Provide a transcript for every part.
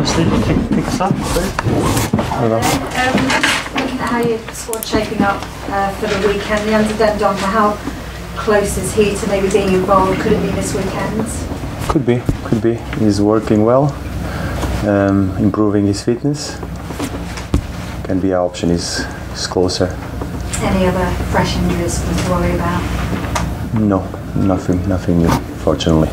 Steve, pick us up, please. Looking at how your squad's shaping up for the weekend, the under Donker, how close is he to maybe being involved? Could it be this weekend? Could be. He's working well, improving his fitness. Can be an option. He's closer. Any other fresh injuries for you to worry about? No, nothing new, fortunately.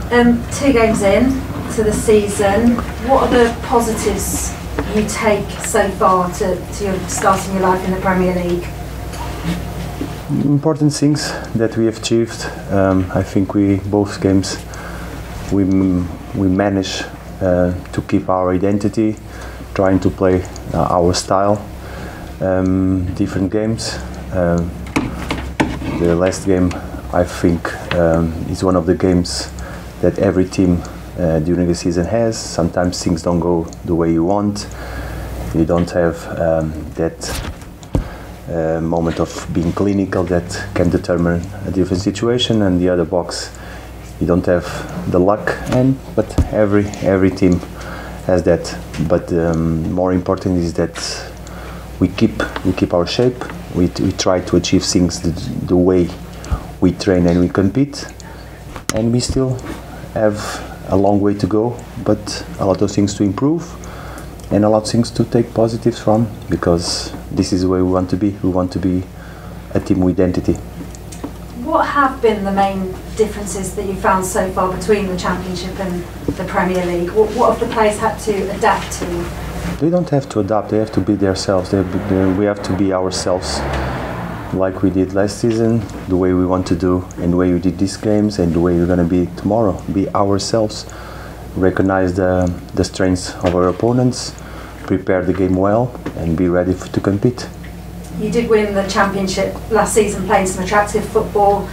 2 games in to the season, what are the positives you take so far to your starting your life in the Premier League? Important things that we have achieved. I think both games we managed to keep our identity, trying to play our style. Different games. The last game, I think, is one of the games that every team during the season has. Sometimes things don't go the way you want. You don't have that moment of being clinical that can determine a different situation, and the other box you don't have the luck. But every team has that. But more important is that we keep our shape. We try to achieve things the way we train and we compete, and we still have a long way to go, but a lot of things to improve and a lot of things to take positives from, because this is where we want to be. We want to be a team with identity. What have been the main differences that you found so far between the Championship and the Premier League? What have the players had to adapt to? They don't have to adapt, they have to be themselves. We have to be ourselves, like we did last season, the way we want to do, and the way we did these games, and the way we're going to be tomorrow. Be ourselves, recognize the strengths of our opponents, prepare the game well, and be ready to compete. You did win the Championship last season, playing some attractive football.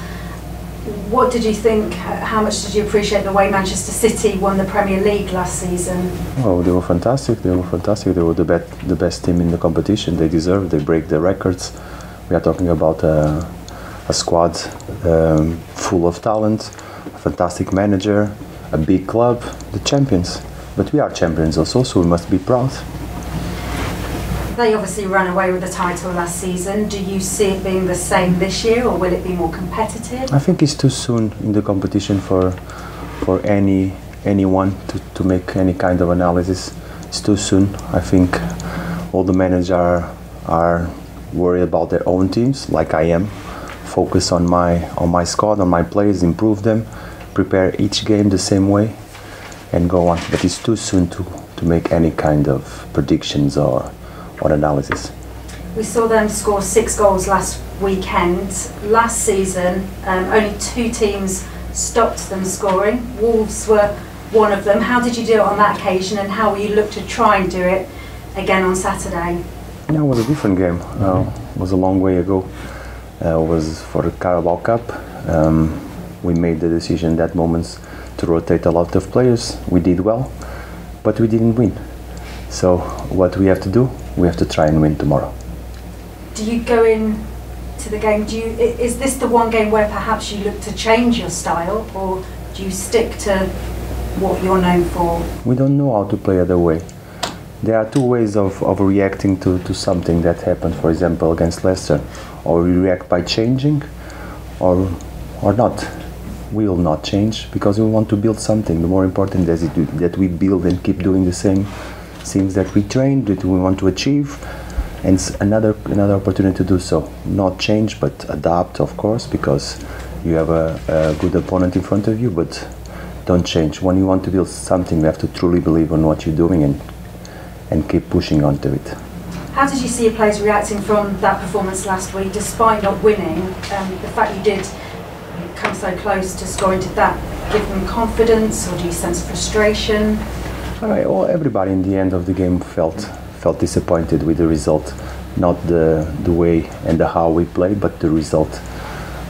What did you think? How much did you appreciate the way Manchester City won the Premier League last season? Oh, they were fantastic. They were the best team in the competition. They deserved. They break the records. We are talking about a squad full of talent, a fantastic manager, a big club, the champions. But we are champions also, so we must be proud. They obviously ran away with the title last season. Do you see it being the same this year, or will it be more competitive? I think it's too soon in the competition for anyone to make any kind of analysis. It's too soon. I think all the managers are worried about their own teams, like I am. Focus on my squad, on my players, improve them, prepare each game the same way, and go on. But it's too soon to make any kind of predictions or analysis. We saw them score 6 goals last weekend. Last season, only 2 teams stopped them scoring. Wolves were one of them. How did you do it on that occasion, and how will you look to try and do it again on Saturday? Yeah, it was a different game. It was a long way ago. It was for the Carabao Cup. We made the decision in that moment to rotate a lot of players. We did well, but we didn't win. So what we have to do, we have to try and win tomorrow. Do you go in to the game, is this the one game where perhaps you look to change your style, or do you stick to what you're known for? We don't know how to play other way. There are 2 ways of reacting to something that happened, for example, against Leicester. Or we react by changing, or not. We will not change, because we want to build something. The more important is that we build and keep doing the same things that we trained, that we want to achieve, and it's another opportunity to do so. Not change, but adapt, of course, because you have a good opponent in front of you, but don't change. When you want to build something, you have to truly believe on what you're doing and keep pushing onto it. How did you see your players reacting from that performance last week, despite not winning? The fact you did come so close to scoring, did that give them confidence, or do you sense frustration? Well, everybody in the end of the game felt disappointed with the result, not the way and the how we play, but the result.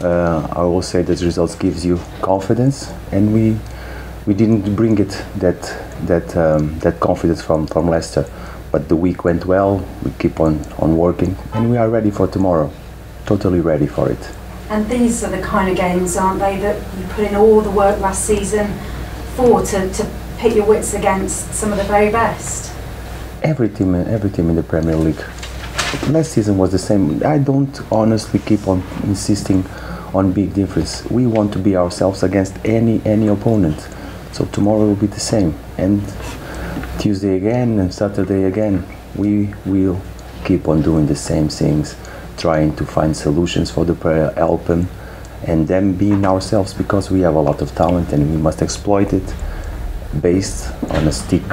I will say that results gives you confidence, and we didn't bring it that confidence from Leicester. But the week went well. We keep on working, and we are ready for tomorrow. Totally ready for it. And these are the kind of games, aren't they, that you put in all the work last season for to pit your wits against some of the very best? Every team in the Premier League. Last season was the same. I don't honestly keep on insisting on big difference. We want to be ourselves against any opponent. So tomorrow will be the same. And Tuesday again and Saturday again. We will keep on doing the same things, trying to find solutions for the player, help them, and then being ourselves, because we have a lot of talent and we must exploit it based on a stick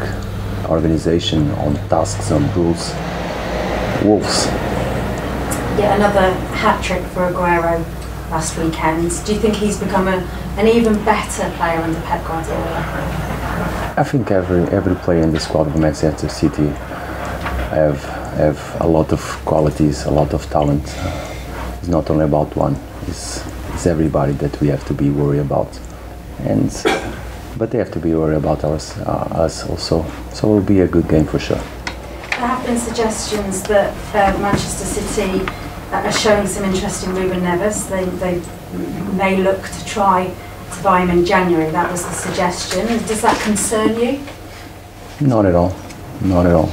organization, on tasks, on rules. Wolves. Yet another hat-trick for Aguero last weekend. Do you think he's become an even better player under Pep Guardiola? I think every player in the squad of Manchester City have a lot of qualities, a lot of talent. It's not only about one. It's everybody that we have to be worried about, but they have to be worried about us also. So it will be a good game for sure. There have been suggestions that Manchester City are showing some interest in Ruben Neves. They may look to try to buy him in January. That was the suggestion. Does that concern you? Not at all. Not at all.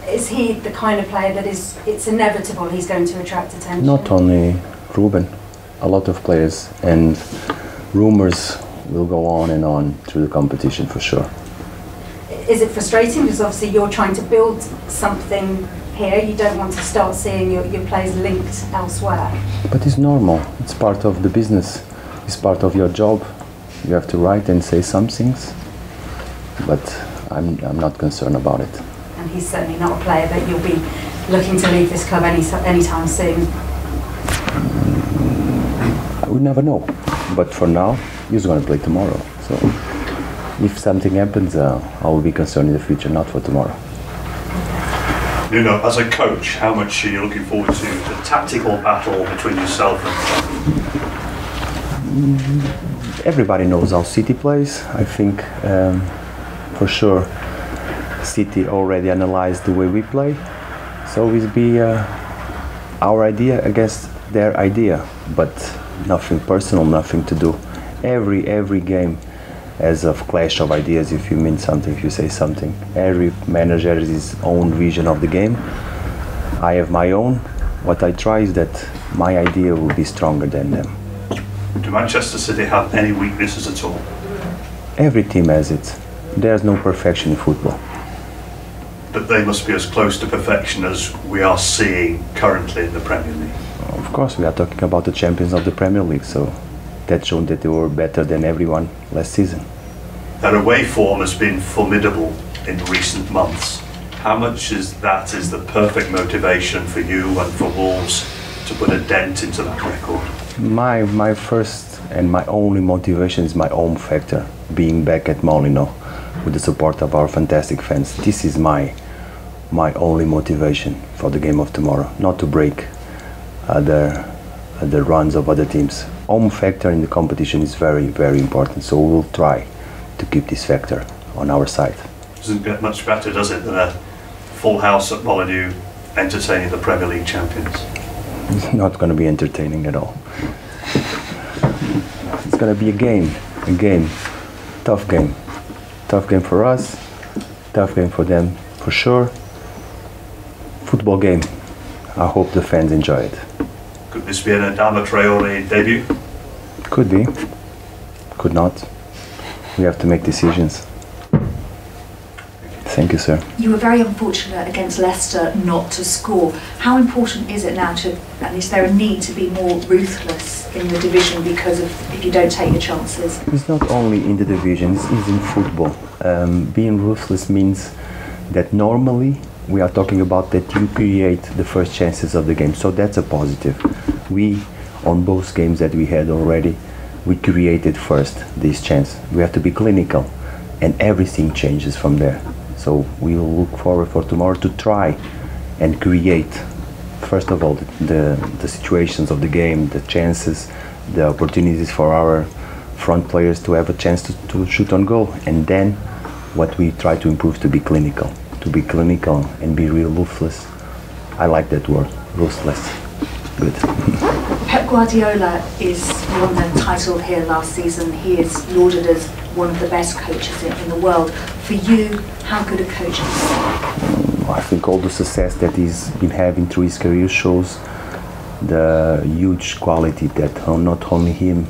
Is he the kind of player that it's inevitable he's going to attract attention? Not only Ruben, a lot of players, and rumours will go on and on through the competition for sure. Is it frustrating because obviously you're trying to build something here, you don't want to start seeing your players linked elsewhere? But it's normal, it's part of the business, it's part of your job. You have to write and say some things, but I'm not concerned about it. And he's certainly not a player that you'll be looking to leave this club anytime soon? I would never know, but for now he's going to play tomorrow, so if something happens, I will be concerned in the future, not for tomorrow. Nuno, as a coach, how much are you looking forward to the tactical battle between yourself and Everybody knows how City plays. I think for sure City already analyzed the way we play, so it will be our idea against their idea, but nothing personal, nothing to do. Every game as a clash of ideas. If you mean something, if you say something, every manager has his own vision of the game. I have my own. What I try is that my idea will be stronger than them. Do Manchester City have any weaknesses at all? Every team has it. There's no perfection in football. But they must be as close to perfection as we are seeing currently in the Premier League. Of course, we are talking about the champions of the Premier League, so that showed that they were better than everyone last season. Their away form has been formidable in recent months. How much is the perfect motivation for you and for Wolves to put a dent into that record? My first and my only motivation is my home factor, being back at Molineux with the support of our fantastic fans. This is my only motivation for the game of tomorrow, not to break the runs of other teams. Home factor in the competition is very, very important, so we'll try to keep this factor on our side. Doesn't get much better, does it, than a full house at Molineux entertaining the Premier League champions? It's not going to be entertaining at all. It's going to be a game, tough game for us, tough game for them for sure. Football game. I hope the fans enjoy it. Could this be an Adama Traore debut? Could be, could not. We have to make decisions. Thank you, sir. You were very unfortunate against Leicester not to score. How important is it now to, and is there a need to be more ruthless in the division because of if you don't take your chances? It's not only in the division, it's in football. Being ruthless means that normally we are talking about that you create the first chances of the game, so that's a positive. We, on both games that we had already, we created first this chance. We have to be clinical, and everything changes from there. So we will look forward for tomorrow to try and create, first of all, the situations of the game, the chances, the opportunities for our front players to have a chance to shoot on goal. And then what we try to improve to be clinical and be real ruthless. I like that word, ruthless. Good. Pep Guardiola won the title here last season. He is lauded as one of the best coaches in the world. For you, how good a coach is he? I think all the success that he's been having through his career shows the huge quality that not only him,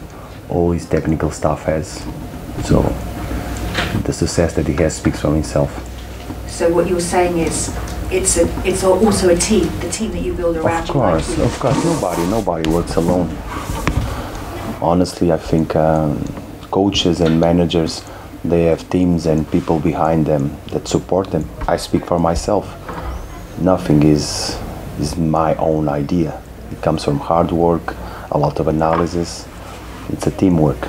all his technical staff has. So the success that he has speaks for himself. So what you're saying is, it's also a team, the team that you build around you. Of course, nobody works alone. Honestly, I think coaches and managers, they have teams and people behind them that support them. I speak for myself. Nothing is my own idea. It comes from hard work, a lot of analysis. It's a teamwork.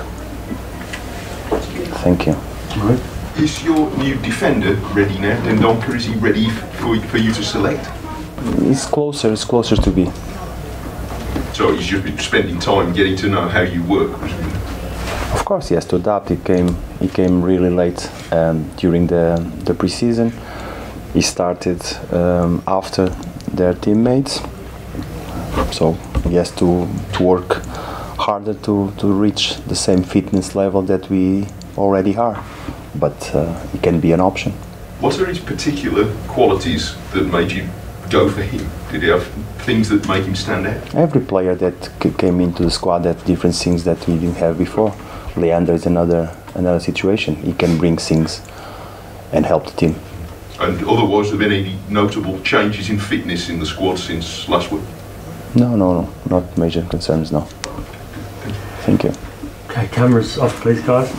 Thank you. Right. Is your new defender ready now? Den Donker, is he ready for you to select? It's closer to be. So he's just been spending time getting to know how you work. Of course, he has to adapt. He came really late during the pre-season. He started after their teammates, so he has to work harder to reach the same fitness level that we already are. But it can be an option. What are his particular qualities that made you go for him? Did he have things that make him stand out? Every player that came into the squad had different things that we didn't have before. Leander is another situation. He can bring things and help the team. And otherwise, have there been any notable changes in fitness in the squad since last week? No, not major concerns, no. Thank you. Okay, cameras off please guys.